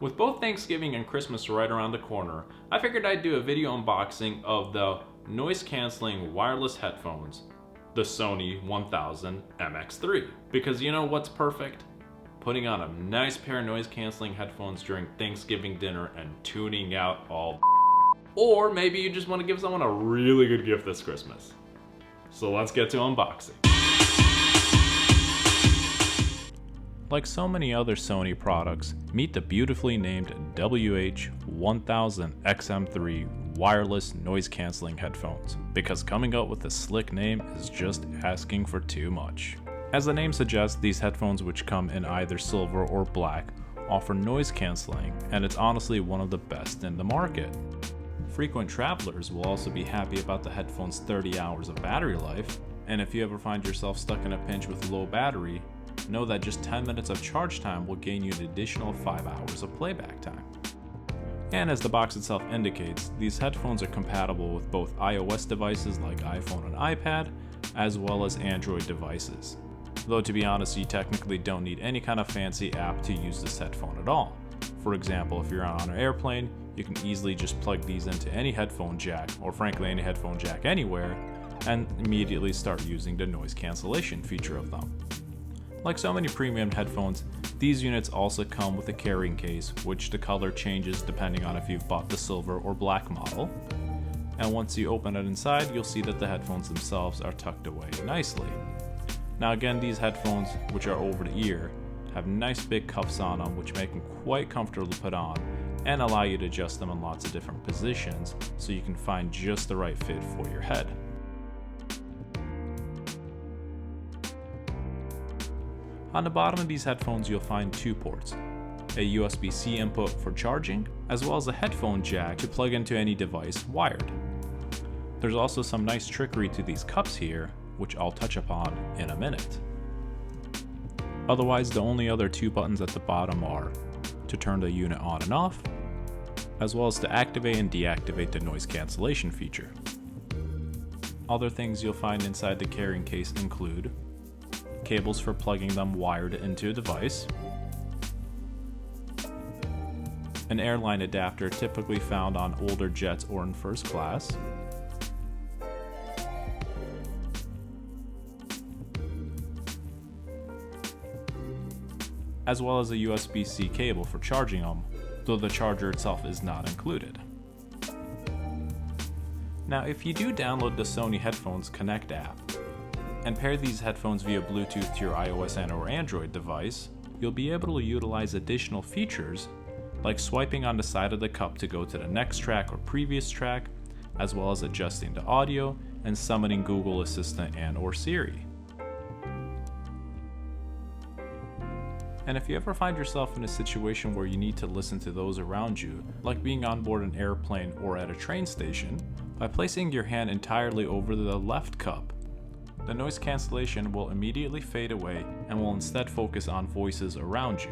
With both Thanksgiving and Christmas right around the corner, I figured I'd do a video unboxing of the noise-canceling wireless headphones, the Sony WH-1000XM3. Because you know what's perfect? Putting on a nice pair of noise-canceling headphones during Thanksgiving dinner and tuning out all or maybe you just want to give someone a really good gift this Christmas. So let's get to unboxing. Like so many other Sony products, meet the beautifully named WH-1000XM3 wireless noise-canceling headphones, because coming up with a slick name is just asking for too much. As the name suggests, these headphones, which come in either silver or black, offer noise canceling, and it's honestly one of the best in the market. Frequent travelers will also be happy about the headphones' 30 hours of battery life, and if you ever find yourself stuck in a pinch with low battery, know that just 10 minutes of charge time will gain you an additional 5 hours of playback time. And as the box itself indicates, these headphones are compatible with both iOS devices like iPhone and iPad, as well as Android devices. Though to be honest, you technically don't need any kind of fancy app to use this headphone at all. For example, if you're on an airplane, you can easily just plug these into any headphone jack, or frankly any headphone jack anywhere, and immediately start using the noise cancellation feature of them. Like so many premium headphones, these units also come with a carrying case, which the color changes depending on if you've bought the silver or black model. And once you open it inside, you'll see that the headphones themselves are tucked away nicely. Now again, these headphones, which are over the ear, have nice big cuffs on them, which make them quite comfortable to put on and allow you to adjust them in lots of different positions so you can find just the right fit for your head. On the bottom of these headphones, you'll find two ports, a USB-C input for charging, as well as a headphone jack to plug into any device wired. There's also some nice trickery to these cups here, which I'll touch upon in a minute. Otherwise, the only other two buttons at the bottom are to turn the unit on and off, as well as to activate and deactivate the noise cancellation feature. Other things you'll find inside the carrying case include cables for plugging them wired into a device, an airline adapter typically found on older jets or in first class, as well as a USB-C cable for charging them, though the charger itself is not included. Now, if you do download the Sony Headphones Connect app and pair these headphones via Bluetooth to your iOS and/or Android device, you'll be able to utilize additional features like swiping on the side of the cup to go to the next track or previous track, as well as adjusting the audio and summoning Google Assistant and/or Siri. And if you ever find yourself in a situation where you need to listen to those around you, like being on board an airplane or at a train station, by placing your hand entirely over the left cup, the noise cancellation will immediately fade away and will instead focus on voices around you.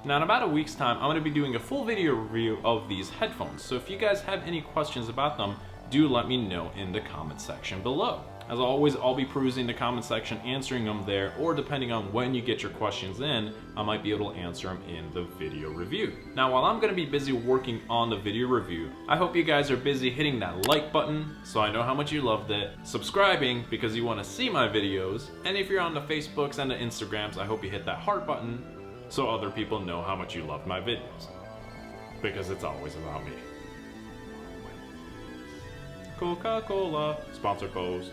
Now in about a week's time, I'm going to be doing a full video review of these headphones, so if you guys have any questions about them, do let me know in the comment section below. As always, I'll be perusing the comment section, answering them there, or depending on when you get your questions in, I might be able to answer them in the video review. Now, while I'm going to be busy working on the video review, I hope you guys are busy hitting that like button so I know how much you loved it, subscribing because you want to see my videos, and if you're on the Facebooks and the Instagrams, I hope you hit that heart button so other people know how much you loved my videos. Because it's always about me. Coca-Cola, sponsor pose.